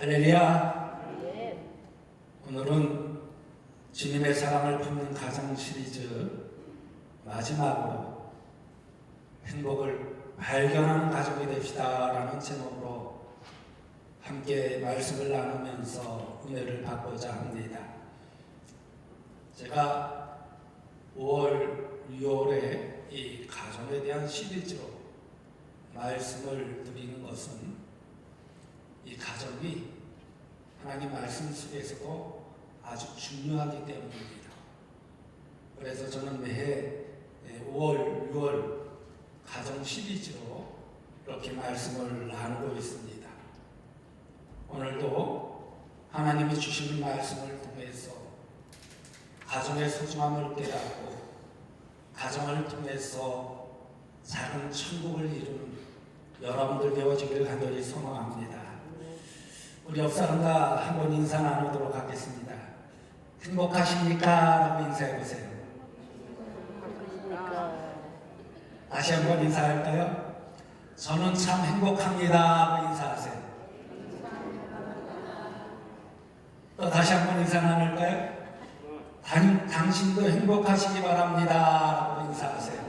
할렐루야. 네. 오늘은 주님의 사랑을 품는 가정 시리즈 마지막으로 행복을 발견하는 가족이 됩시다 라는 제목으로 함께 말씀을 나누면서 은혜를 받고자 합니다. 제가 5월, 6월에 이 가정에 대한 시리즈로 말씀을 드리는 것은 이 가정이 하나님 말씀 속에서도 아주 중요하기 때문입니다. 그래서 저는 매해 5월, 6월 가정 시리즈로 이렇게 말씀을 나누고 있습니다. 오늘도 하나님이 주시는 말씀을 통해서 가정의 소중함을 깨닫고 가정을 통해서 작은 천국을 이루는 여러분들 되어지기를 간절히 소망합니다. 우리 옆 사람과 한번 인사 나누도록 하겠습니다. 행복하십니까? 라고 인사해 보세요. 다시 한번 인사할까요? 저는 참 행복합니다. 라고 인사하세요. 또 다시 한번 인사 나눌까요? 당신도 행복하시기 바랍니다. 라고 인사하세요.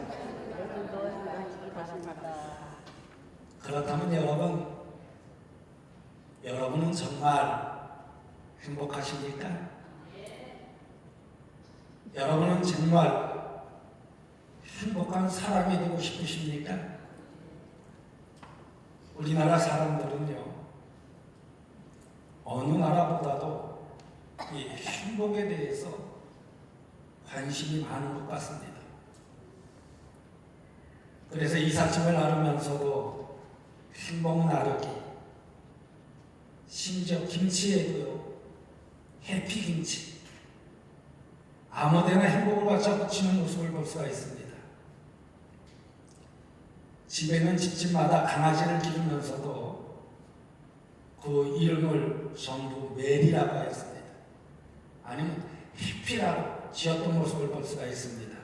그렇다면 여러분은 정말 행복하십니까? 여러분은 정말 행복한 사람이 되고 싶으십니까? 우리나라 사람들은요, 어느 나라보다도 이 행복에 대해서 관심이 많은 것 같습니다. 그래서 이삿짐을 나누면서도 행복 나르기, 심지어 김치에도요, 해피김치, 아무데나 행복을 갖다 붙이는 모습을 볼 수가 있습니다. 집에는 집집마다 강아지를 기르면서도 그 이름을 전부 메리라고 했습니다. 아니면 해피라고 지었던 모습을 볼 수가 있습니다.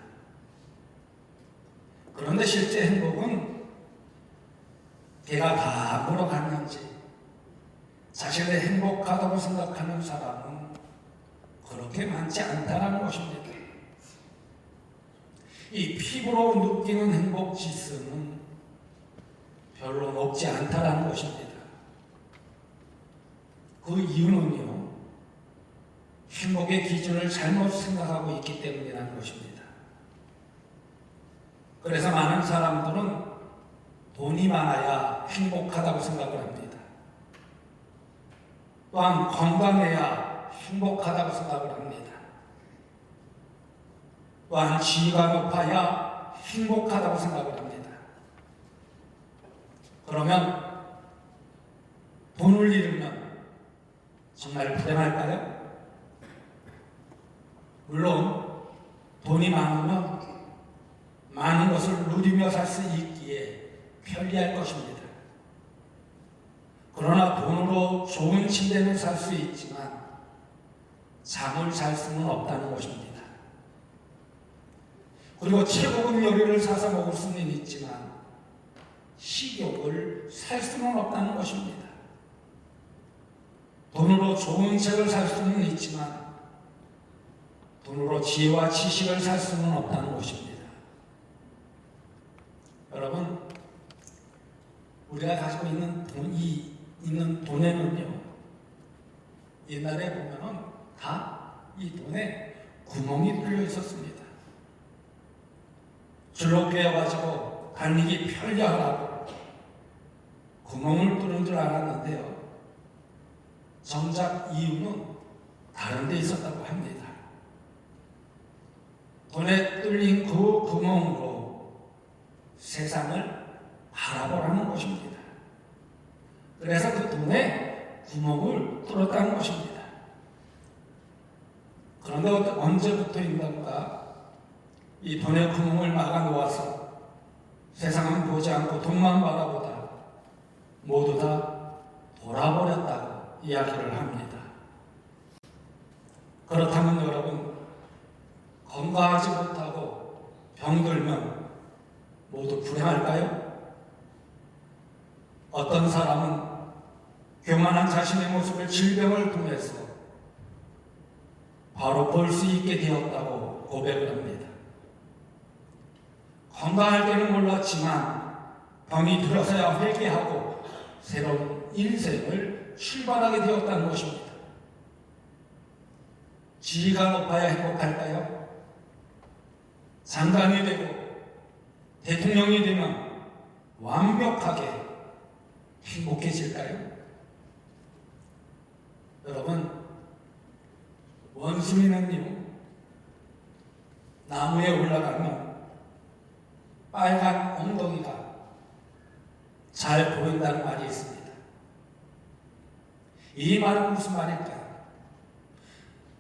그런데 실제 행복은 걔가 다 물어갔는지 자신을 행복하다고 생각하는 사람은 그렇게 많지 않다는 것입니다. 이 피부로 느끼는 행복 지수는 별로 높지 않다는 것입니다. 그 이유는요, 행복의 기준을 잘못 생각하고 있기 때문이라는 것입니다. 그래서 많은 사람들은 돈이 많아야 행복하다고 생각을 합니다. 또한 건강해야 행복하다고 생각을 합니다. 또한 지위가 높아야 행복하다고 생각을 합니다. 그러면 돈을 잃으면 정말 불행할까요? 물론 돈이 많으면 많은 것을 누리며 살 수 있기에 편리할 것입니다. 그러나 돈으로 좋은 침대는 살 수 있지만 잠을 잘 수는 없다는 것입니다. 그리고 최고급 요리를 사서 먹을 수는 있지만 식욕을 살 수는 없다는 것입니다. 돈으로 좋은 책을 살 수는 있지만 돈으로 지혜와 지식을 살 수는 없다는 것입니다. 여러분, 우리가 가지고 있는 돈에는요, 옛날에 보면은 다 이 돈에 구멍이 뚫려 있었습니다. 줄로 꿰어가지고 달리기 편리하라고 구멍을 뚫은 줄 알았는데요, 정작 이유는 다른 데 있었다고 합니다. 돈에 뚫린 그 구멍으로 세상을 바라보라는 것입니다. 그래서 그 돈에 구멍을 뚫었다는 것입니다. 그런데 언제부터인가 이 돈의 구멍을 막아 놓아서 세상은 보지 않고 돈만 바라보다 모두 다 돌아버렸다고 이야기를 합니다. 그렇다면 여러분, 건강하지 못하고 병들면 모두 불행할까요? 어떤 사람은 교만한 자신의 모습을 질병을 통해서 바로 볼 수 있게 되었다고 고백을 합니다. 건강할 때는 몰랐지만 병이 들어서야 회개하고 새로운 인생을 출발하게 되었다는 것입니다. 지위가 높아야 행복할까요? 장관이 되고 대통령이 되면 완벽하게 행복해질까요? 여러분, 원숭이는요, 나무에 올라가면 빨간 엉덩이가 잘 보인다는 말이 있습니다. 이 말은 무슨 말일까요?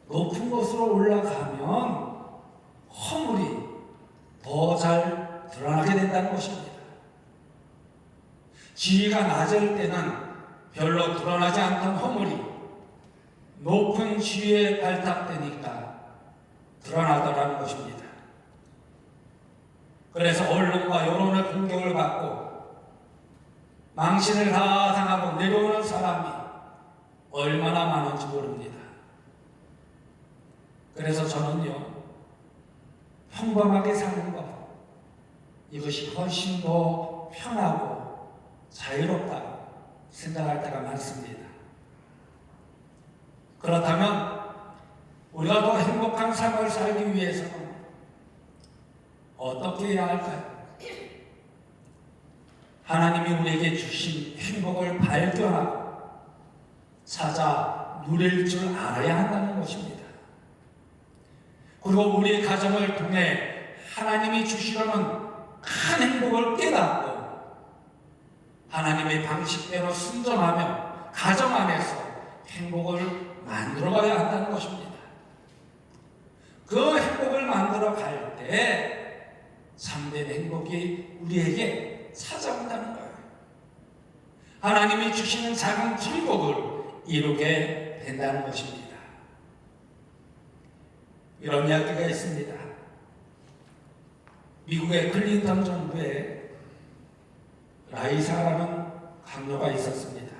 높은 곳으로 올라가면 허물이 더 잘 드러나게 된다는 것입니다. 지위가 낮을 때는 별로 드러나지 않던 허물이 높은 지위에 발탁되니까 드러나더라는 것입니다. 그래서 언론과 여론의 공격을 받고 망신을 다 당하고 내려오는 사람이 얼마나 많은지 모릅니다. 그래서 저는요, 평범하게 사는 것, 이것이 훨씬 더 편하고 자유롭다고 생각할 때가 많습니다. 그렇다면 우리가 더 행복한 삶을 살기 위해서는 어떻게 해야 할까요? 하나님이 우리에게 주신 행복을 발견하고 찾아 누릴 줄 알아야 한다는 것입니다. 그리고 우리 가정을 통해 하나님이 주시려는 큰 행복을 깨닫고 하나님의 방식대로 순종하며 가정 안에서 행복을 만들어가야 한다는 것입니다. 그 행복을 만들어 갈 때 참된 행복이 우리에게 찾아온다는 거예요. 하나님이 주시는 작은 축복을 이루게 된다는 것입니다. 이런 이야기가 있습니다. 미국의 클린턴 정부에 라이사라는 강요가 있었습니다.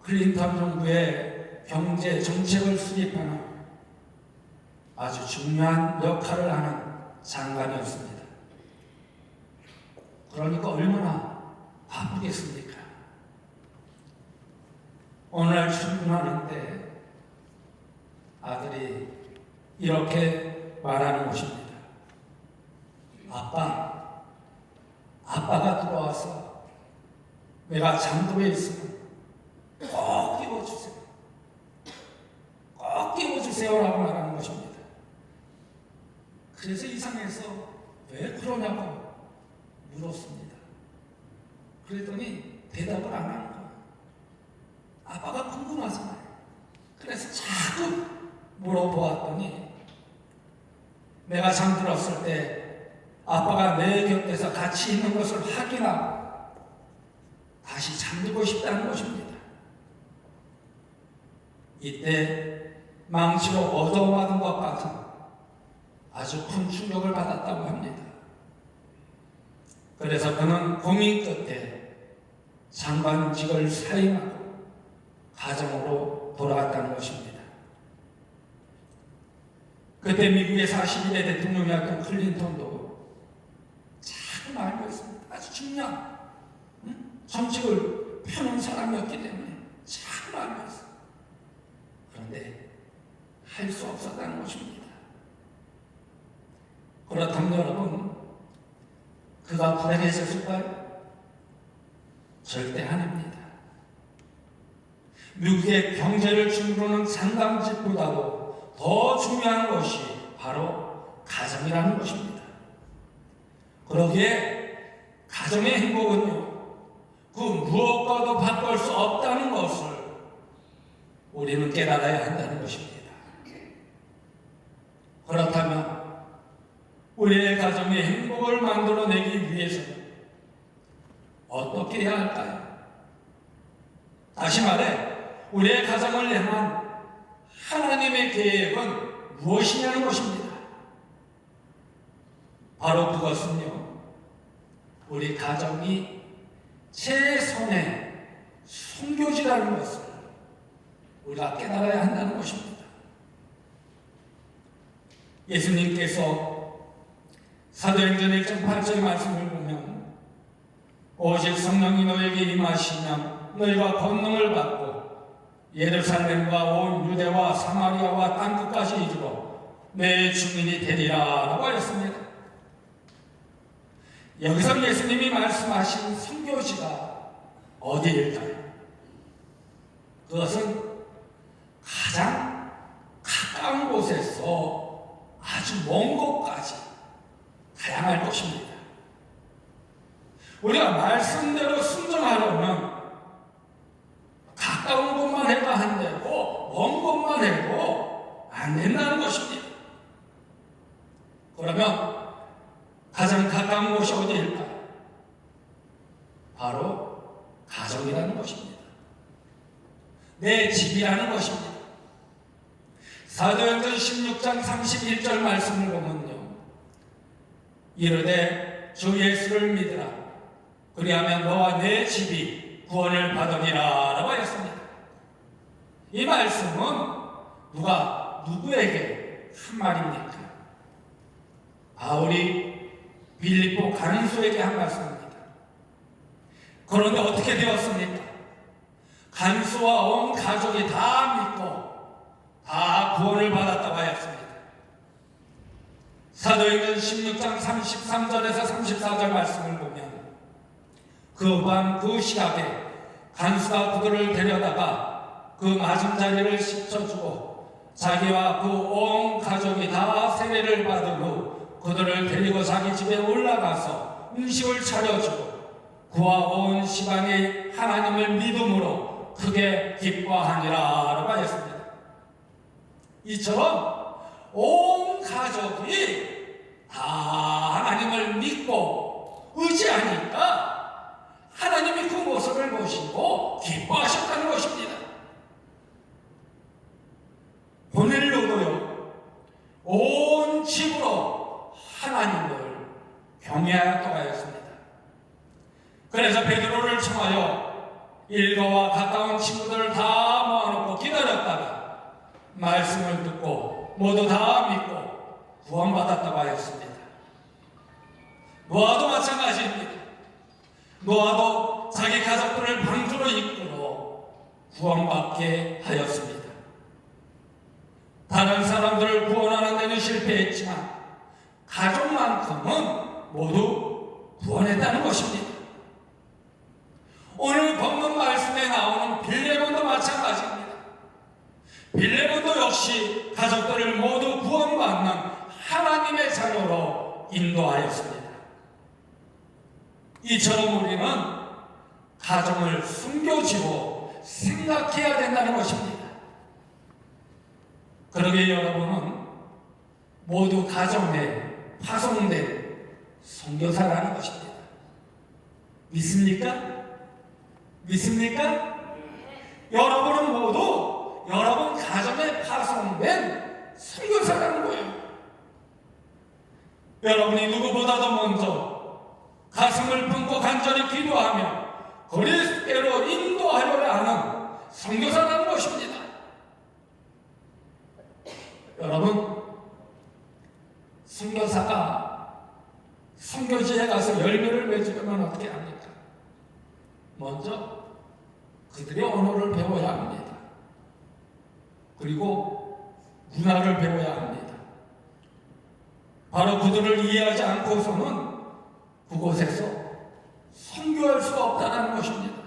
클린턴 정부의 경제 정책을 수립하는 아주 중요한 역할을 하는 장관이었습니다. 그러니까 얼마나 바쁘겠습니까? 오늘 출근하는데 아들이 이렇게 말하는 것입니다. 아빠가 들어와서 내가 잠들어 있으면 꼭 깨워주세요. 꼭 깨워주세요라고 말하는 것입니다. 그래서 이상해서 왜 그러냐고 물었습니다. 그랬더니 대답을 안 하는 거예요. 아빠가 궁금하잖아요. 그래서 자꾸 물어보았더니 내가 잠들었을 때 아빠가 내 곁에서 같이 있는 것을 확인하고 다시 잠들고 싶다는 것입니다. 이때 망치로 얻어맞은 것 같은 아주 큰 충격을 받았다고 합니다. 그래서 그는 고민 끝에 장관직을 사임하고 가정으로 돌아갔다는 것입니다. 그때 미국의 41대 대통령이었던 클린턴도 잘 알고 있습니다. 아주 중요한 정책을 펴는 사람이었기 때문에 잘 알고 있습니다. 그런데 할 수 없었다는 것입니다. 그렇다면 여러분, 그가 불행했을까요? 절대 아닙니다. 미국의 경제를 주무르는 장관직보다도 더 중요한 것이 바로 가정이라는 것입니다. 그러기에 가정의 행복은요, 그 무엇과도 바꿀 수 없다는 것을 우리는 깨달아야 한다는 것입니다. 그렇다면 우리의 가정의 행복을 만들어내기 위해서는 어떻게 해야 할까요? 다시 말해, 우리의 가정을 향한 하나님의 계획은 무엇이냐는 것입니다. 바로 그것은요, 우리 가정이 최선의 순교지라는 것을 우리가 깨달아야 한다는 것입니다. 예수님께서 사도행전 1장 8절의 말씀을 보면 오직 성령이 너에게 임하시면 너희가 권능을 받고 예루살렘과 온 유대와 사마리아와 땅끝까지 이르러 내 주민이 되리라 라고 하였습니다. 여기서 예수님이 말씀하신 선교지가 어디일까요? 그것은 가장 가까운 곳에서 아주 먼 곳까지 가야 할 것입니다. 우리가 말씀대로 순종하려면 가까운 곳만 해도 안 되고 먼 곳만 해도 안 된다는 것입니다. 그러면 가장 가까운 곳이 어디일까요? 바로 가정이라는 것입니다. 내 집이라는 것입니다. 사도행전 16장 31절 말씀을 보면요, 이르되 주 예수를 믿으라 그리하면 너와 내 집이 구원을 받으리라 라고 했습니다. 이 말씀은 누가 누구에게 한 말입니까? 바울이 빌립보 간수에게 한 말씀입니다. 그런데 어떻게 되었습니까? 간수와 온 가족이 다 믿고 다 구원을 받았다고 하였습니다. 사도행전 16장 33절에서 34절 말씀을 보면 그 밤 그 시각에 간수가 그들을 데려다가 그 맞은자리를 씻어주고 자기와 그 온 가족이 다 세례를 받은 후 그들을 데리고 자기 집에 올라가서 음식을 차려주고 그와 온 시방이 하나님을 믿음으로 크게 기뻐하니라 라고 하였습니다. 이처럼 온 가족이 다 하나님을 믿고 의지하니까 하나님이 그 모습을 보시고 기뻐하셨다는 것입니다. 고넬료도요, 온 집으로 하나님을 경외하였다고 하였습니다. 그래서 베드로를 청하여 일가와 가까운 친구들을 다 모아놓고 기다렸다가 말씀을 듣고 모두 다 믿고 구원받았다고 하였습니다. 노아도 마찬가지입니다. 노아도 자기 가족들을 방주로 이끌어 구원받게 하였습니다. 다른 사람들을 구원하는 데는 실패했지만 가족만큼은 모두 구원했다는 것입니다. 오늘 본문 말씀에 나오는 빌레몬도 마찬가지입니다. 빌레몬도 역시 가족들을 모두 구원받는 하나님의 자녀로 인도하였습니다. 이처럼 우리는 가정을 순교지로 생각해야 된다는 것입니다. 그러기에 여러분은 모두 가정에 파송된 선교사라는 것입니다. 믿습니까? 믿습니까? 여러분은 모두 여러분 가정에 파송된 선교사라는 거예요. 여러분이 누구보다도 먼저 가슴을 품고 간절히 기도하며 그리스도로 인도하려고 하는 선교사라는 것입니다. 여러분, 선교사가 선교지에 가서 열매를 맺으려면 어떻게 합니까? 먼저 그들의 언어를 배워야 합니다. 그리고 문화를 배워야 합니다. 바로 그들을 이해하지 않고서는 그곳에서 선교할 수가 없다는 것입니다.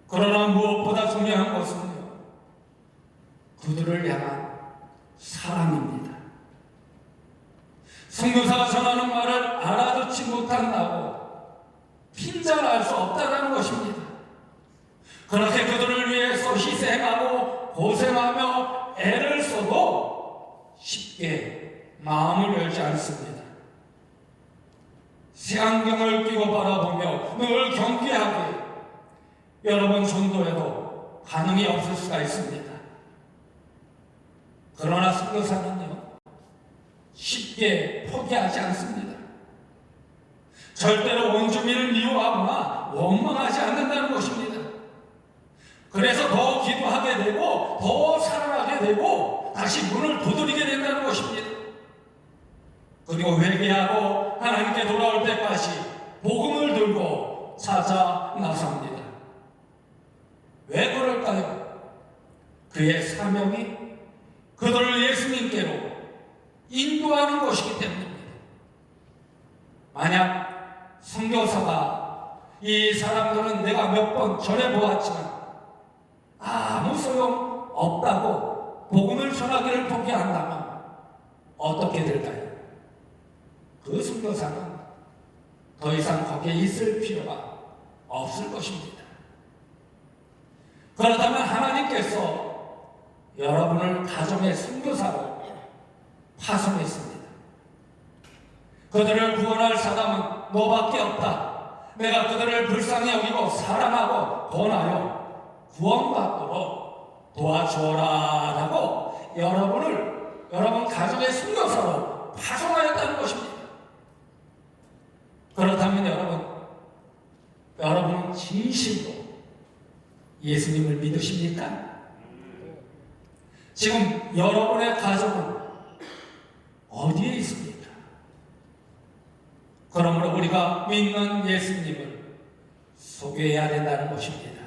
그러나 무엇보다 중요한 것은요, 그들을 향한 사랑입니다. 선교사가 전하는 말을 알아듣지 못한다고 핀잔할 수 없다는 것입니다. 그렇게 그들을 위해서 희생하고 고생하며 애를 써도 쉽게 마음을 열지 않습니다. 색안경을 끼고 바라보며 늘 경계하게 여러분 전도에도 반응이 없을 수가 있습니다. 그러나 선교사는요, 쉽게 포기하지 않습니다. 절대로 원주민을 미워하거나 자녀가 원망하지 않는다는 것입니다. 그래서 더 기도하게 되고 더 사랑하게 되고 다시 문을 두드리게 된다는 것입니다. 그리고 회개하고 하나님께 돌아올 때까지 복음을 들고 찾아 나섭니다. 왜 그럴까요? 그의 사명이 그들을 예수님께로 인도하는 것이기 때문입니다. 만약 선교사가 이 사람들은 내가 몇 번 전해 보았지만 아무 소용 없다고 복음을 전하기를 포기한다면 어떻게 될까요? 그 선교사는 더 이상 거기에 있을 필요가 없을 것입니다. 그렇다면 하나님께서 여러분을 가정의 선교사로 파송했습니다. 그들을 구원할 사람은 너밖에 없다. 내가 그들을 불쌍히 여기고 사랑하고 권하여 구원받도록 도와주어라 라고 여러분 가정의 선교사로 파송하였다는 것입니다. 그렇다면 여러분은 진심으로 예수님을 믿으십니까? 지금 여러분의 가정은 어디에 있습니까? 그러므로 우리가 믿는 예수님을 소개해야 된다는 것입니다.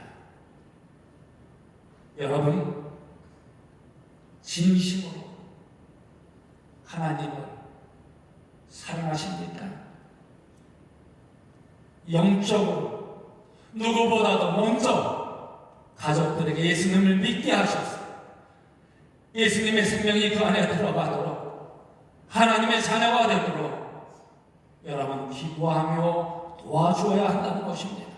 여러분, 진심으로 하나님을 사랑하십니까? 영적으로 누구보다도 먼저 가족들에게 예수님을 믿게 하셔서 예수님의 생명이 그 안에 들어가도록 하나님의 자녀가 되도록 여러분 기도하며 도와주어야 한다는 것입니다.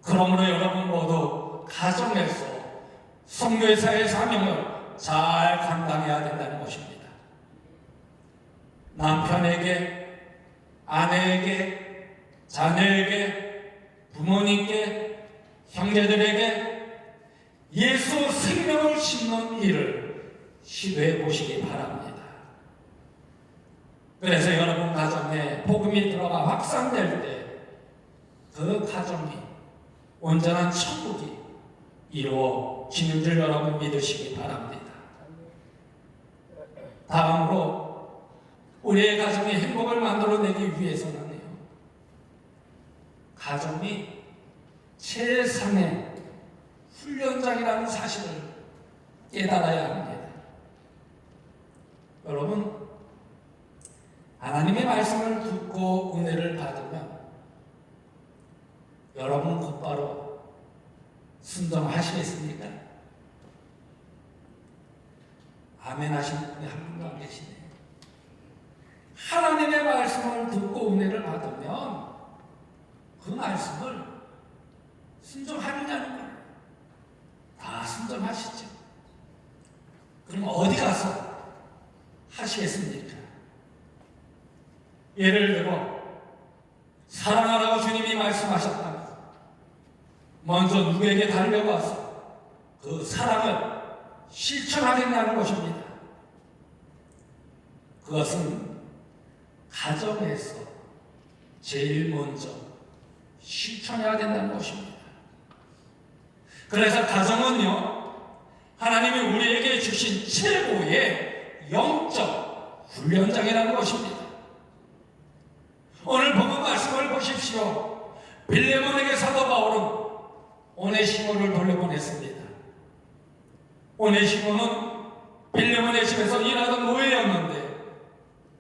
그러므로 여러분 모두 가정에서 선교사의 사명을 잘 감당해야 된다는 것입니다. 남편에게, 아내에게, 자녀에게, 부모님께, 형제들에게 예수 생명을 심는 일을 시도해 보시기 바랍니다. 그래서 여러분 가정에 복음이 들어가 확산될 때 그 가정이 온전한 천국이 이루어지는 줄 여러분 믿으시기 바랍니다. 다음으로 우리의 가정의 행복을 만들어내기 위해서는요, 가정이 최상의 훈련장이라는 사실을 깨달아야 합니다. 여러분, 하나님의 말씀을 듣고 은혜를 받으면 여러분 곧바로 순종하시겠습니까? 아멘 하시는 분이 한 분도 안 계시네요. 하나님의 말씀을 듣고 은혜를 받으면 그 말씀을 순종하느냐는 거예요. 다 순종하시죠. 그럼 어디 가서 하시겠습니까? 예를 들어 사랑하라고 주님이 말씀하셨다면 먼저 누구에게 달려가서 그 사랑을 실천하겠다는 것입니다. 그것은 가정에서 제일 먼저 실천해야 된다는 것입니다. 그래서 가정은요, 하나님이 우리에게 주신 최고의 영적 훈련장이라는 것입니다. 오늘 본문 말씀을 보십시오. 빌레몬에게 사도 바울은 오네시모를 돌려보냈습니다. 오네시모는 빌레몬의 집에서 일하던 노예였는데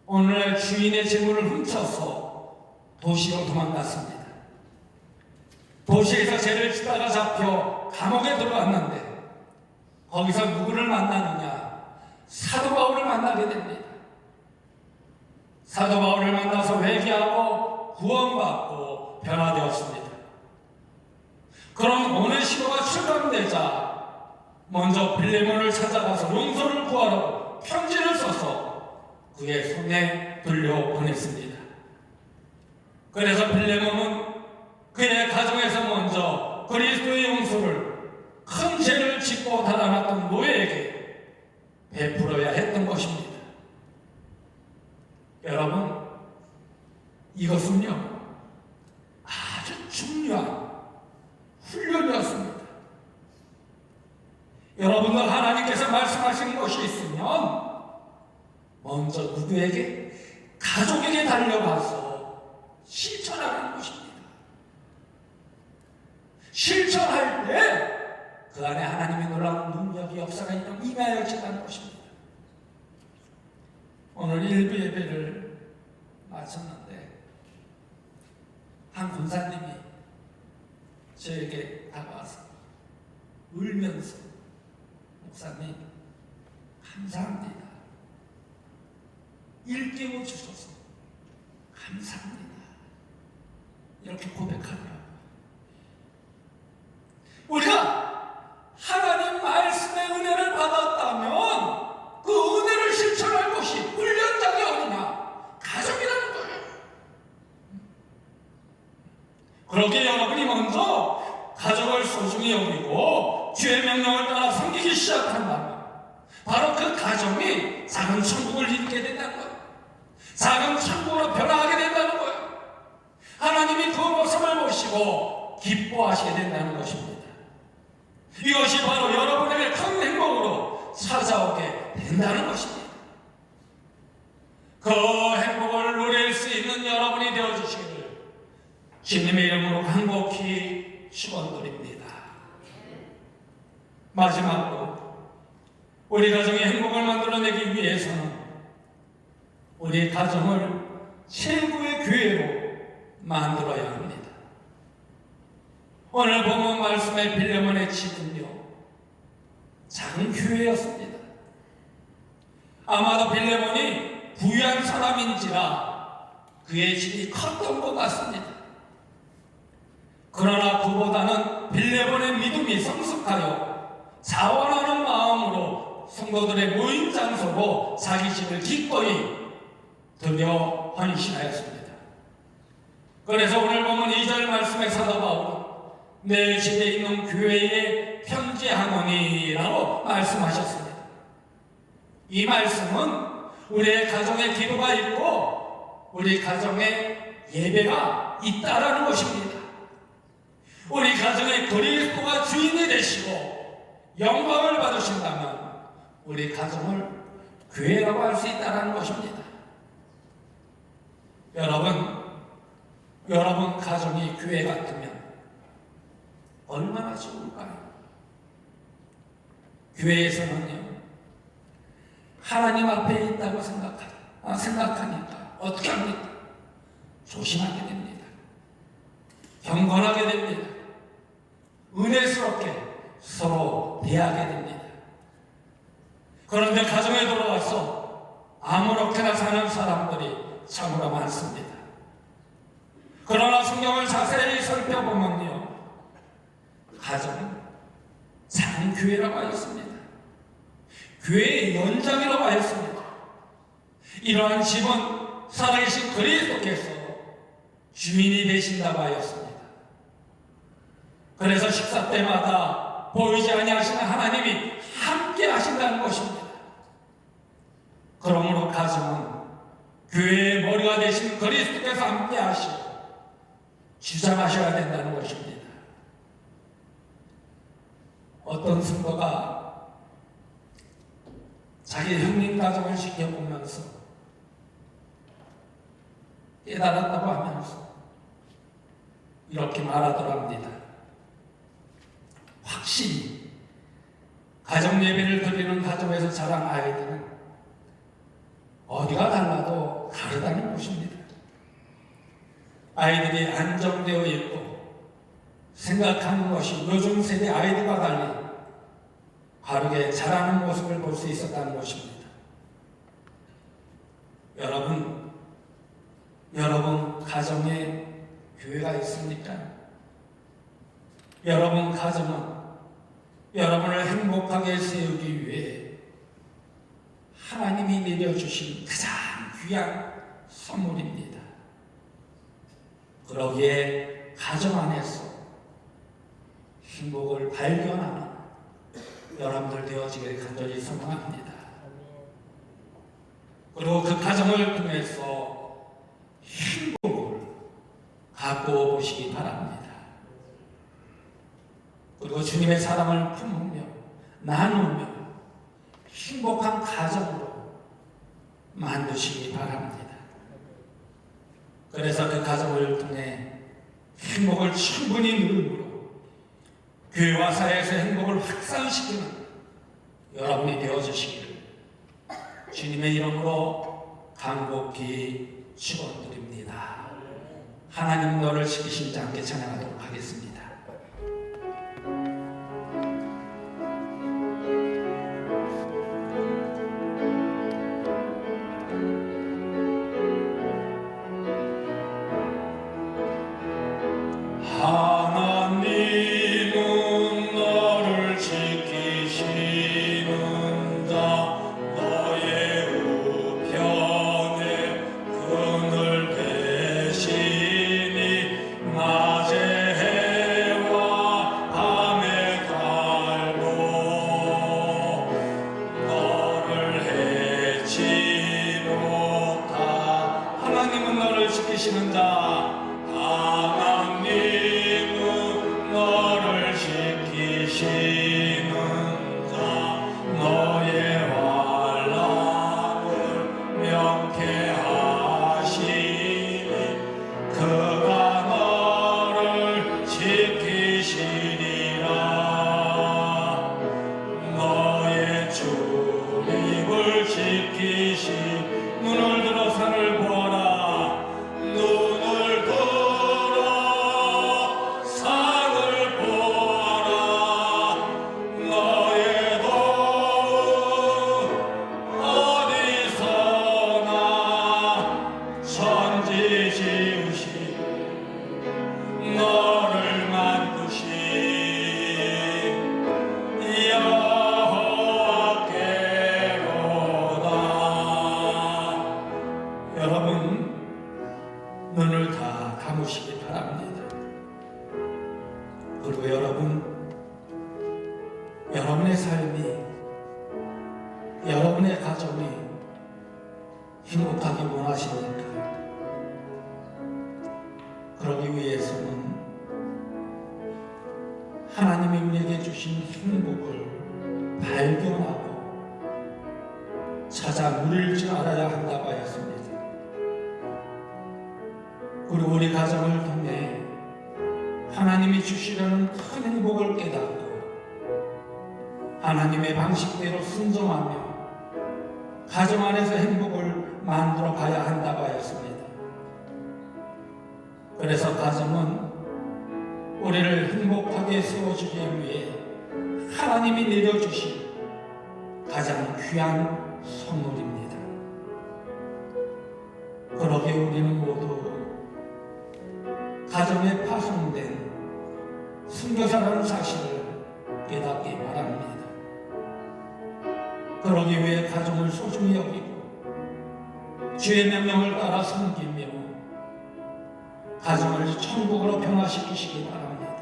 오늘날 주인의 재물을 훔쳐서 도시로 도망갔습니다. 도시에서 죄를 짓다가 잡혀 감옥에 들어갔는데 거기서 누구를 만나느냐? 사도 바울을 만나게 됩니다. 사도 바울을 만나서 회개하고 구원받고 변화되었습니다. 그런 오네시모가 출감되자 먼저 빌레몬을 찾아가서 용서를 구하라고 편지를 써서 그의 손에 돌려보냈습니다. 그래서 빌레몬은 그의 가정에서 먼저 그리스도의 용서를 큰 죄를 짓고 달아났던 노예에게 베풀어야 했던 것입니다. 여러분, 이것은요, 누구에게? 가족에게 달려가서 실천하는 것입니다. 실천할 때 그 안에 하나님의 놀라운 능력이 역사가 임하여진다는 것입니다. 오늘 일부 예배를 마쳤는데 한 권사님이 저에게 다가와서 울면서 목사님 감사합니다. 일깨워 주셔서 감사합니다. 이렇게 고백하더라고요. 우리가 하나님 말씀의 은혜를 받았다면 그 은혜를 실천할 것이 훈련장이 어디냐? 가정이라는 거예요. 그러기에 여러분이 먼저 가족을 소중히 여기고 주의 명령을 따라 섬기기 시작한다면 바로 그 가정이 작은 천국을 잇게 된다는 거예요. 작은 천국으로 변화하게 된다는 거예요. 하나님이 그 모습을 보시고 기뻐하시게 된다는 것입니다. 이것이 바로 여러분에게 큰 행복으로 찾아오게 된다는 것입니다. 그 행복을 누릴 수 있는 여러분이 되어주시기를 주님의 이름으로 간곡히 축원드립니다. 마지막으로 우리 가정의 행복을 만들어내기 위해서는 우리 가정을 최고의 교회로 만들어야 합니다. 오늘 본문 말씀의 빌레몬의 집은요 작은 교회였습니다. 아마도 빌레몬이 부유한 사람인지라 그의 집이 컸던 것 같습니다. 그러나 그보다는 빌레몬의 믿음이 성숙하여 자원하는 마음으로 성도들의 모임 장소로 자기 집을 기꺼이 드려 헌신하였습니다. 그래서 오늘 보면 2절 말씀에 사도 바울은 내 집에 있는 교회에 편지하노니라고 말씀하셨습니다. 이 말씀은 우리의 가정에 기도가 있고 우리 가정에 예배가 있다라는 것입니다. 우리 가정에 그리스도가 주인이 되시고 영광을 받으신다면 우리 가정을 교회라고 할 수 있다는 것입니다. 여러분 가정이 교회 같으면 얼마나 좋을까요? 교회에서는요 하나님 앞에 있다고 생각하니까 어떻게 합니까? 조심하게 됩니다. 경건하게 됩니다. 은혜스럽게 서로 대하게 됩니다. 그런데 가정에 들어와서 아무렇게나 사는 사람들이 참으로 많습니다. 그러나 성경을 자세히 살펴보면요 가정은 작은 교회라고 하였습니다. 교회의 연장이라고 하였습니다. 이러한 집은 살아계신 그리스도께서 주인이 되신다고 하였습니다. 그래서 식사 때마다 보이지 아니하시는 하나님이 함께 하신다는 것입니다. 그러므로 가정은 교회의 머리가 되신 그리스도께서 함께 하시고 주장하셔야 된다는 것입니다. 어떤 성도가 자기 형님 가정을 지켜보면서 깨달았다고 하면서 이렇게 말하더랍니다. 확실히 가정 예배를 드리는 가정에서 자란 아이들은 어디가 달라도 다르다는 것입니다. 아이들이 안정되어 있고 생각하는 것이 요즘 세대 아이들과 달리 바르게 자라는 모습을 볼 수 있었다는 것입니다. 여러분 가정에 교회가 있습니까? 여러분 가정은 여러분을 행복하게 세우기 위해 하나님이 내려주신 가장 귀한 선물입니다. 그러기에 가정 안에서 행복을 발견하는 여러분들 되어지길 간절히 소망합니다. 그리고 그 가정을 통해서 행복을 갖고 보시기 바랍니다. 그리고 주님의 사랑을 품으며 나누며 행복한 가정으로 만드시기 바랍니다. 그래서 그 가정을 통해 행복을 충분히 누림으로 교회와 사회에서 행복을 확산시키는 여러분이 되어주시기를 주님의 이름으로 간곡히 축원드립니다. 하나님 너를 지키신 자 함께 찬양하도록 하겠습니다. 하나님은 너를 지키시는 자 너의 우편에 그늘 대시니 낮에 해와 밤에 달도 너를 해치 못하. 하나님은 너를 지키시는 자 하나님은 너를 지키시는 자 너의 환난을 명쾌하시니 그가 너를 지키시리라. 너의 출입을 지키시. 눈을 들어 산을 보아라. 눈을 들어 산을 보아라. 너의 도움 어디서나 천지 지으신 너를 만드신 여호와께로다. 여러분 눈을 다 감으시기 바랍니다. 그리고 여러분의 삶이, 여러분의 가정이 행복하기 원하십니까? 그러기 위해서는 하나님이 우리에게 주신 행복을 발견하고 찾아 누릴 줄 알아야 한다고 하였습니다. 그리고 우리 가정을 통해 하나님이 주시려는 큰 행복을 깨닫고 하나님의 방식대로 순종하며 가정 안에서 행복을 만들어 가야 한다고 하였습니다. 그래서 가정은 우리를 행복하게 세워주기 위해 하나님이 내려주신 가장 귀한 선물입니다. 그러기에 우리는 모두 가정에 파송된 선교사라는 사실을 깨닫기 바랍니다. 그러기 위해 가정을 소중히 여기고 주의 명령을 따라 섬기며 가정을 천국으로 변화시키시기 바랍니다.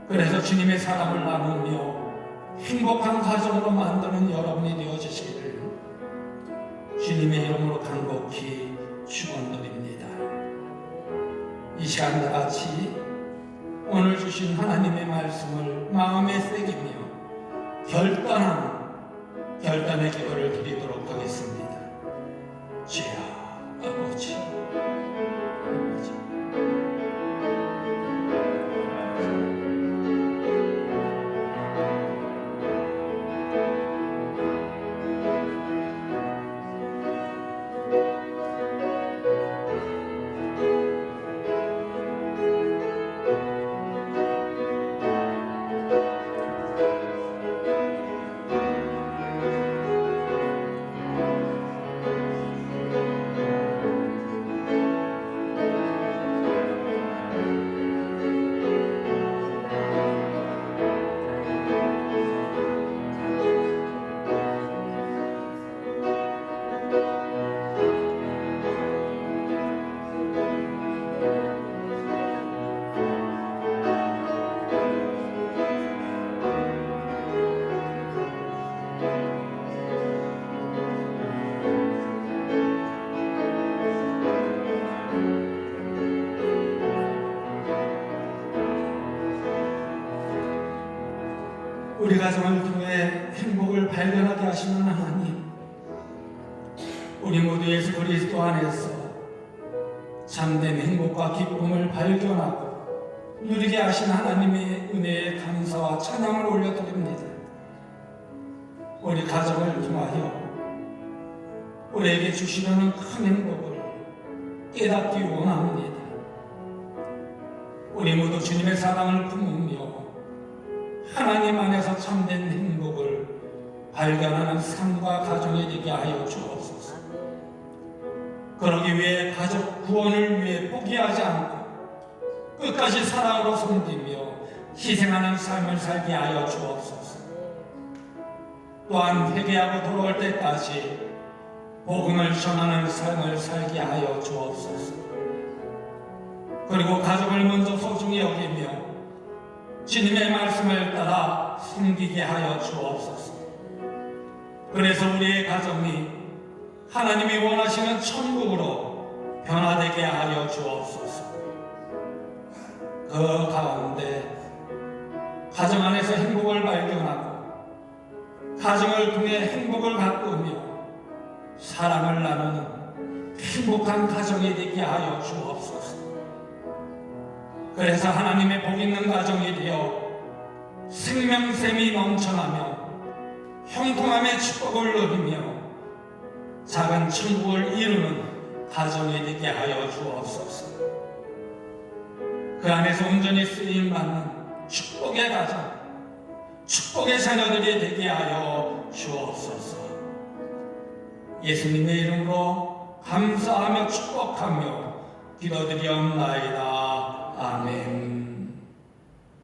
그래서 주님의 사랑을 나누며 행복한 가정으로 만드는 여러분이 되어주시기를 주님의 이름으로 간곡히 축원드립니다. 이 시간 다같이 오늘 주신 하나님의 말씀을 마음에 새기며 결단의 기도를 드리도록 하겠습니다. 주여 아버지, 우리 가정을 통해 행복을 발견하게 하시는 하나님, 우리 모두 예수 그리스도 안에서 참된 행복과 기쁨을 발견하고 누리게 하신 하나님의 은혜에 감사와 찬양을 올려드립니다. 우리 가정을 통하여 우리에게 주시려는 큰 행복을 깨닫기 원합니다. 우리 모두 주님의 사랑을 품으며 하나님 안에서 참된 행복을 발견하는 삶과 가정이 되게 하여 주옵소서. 그러기 위해 가족 구원을 위해 포기하지 않고 끝까지 사랑으로 섬기며 희생하는 삶을 살게 하여 주옵소서. 또한 회개하고 돌아올 때까지 복음을 전하는 삶을 살게 하여 주옵소서. 그리고 가족을 먼저 소중히 여기며 주님의 말씀을 따라 섬기게 하여 주옵소서. 그래서 우리의 가정이 하나님이 원하시는 천국으로 변화되게 하여 주옵소서. 그 가운데 가정 안에서 행복을 발견하고 가정을 통해 행복을 가꾸며 사랑을 나누는 행복한 가정이 되게 하여 주옵소서. 그래서 하나님의 복 있는 가정이 되어 생명샘이 넘쳐나며 형통함의 축복을 누리며 작은 천국을 이루는 가정이 되게 하여 주옵소서. 그 안에서 온전히 쓰임받는 축복의 가정, 축복의 자녀들이 되게 하여 주옵소서. 예수님의 이름으로 감사하며 축복하며 기도드리옵나이다. 아멘.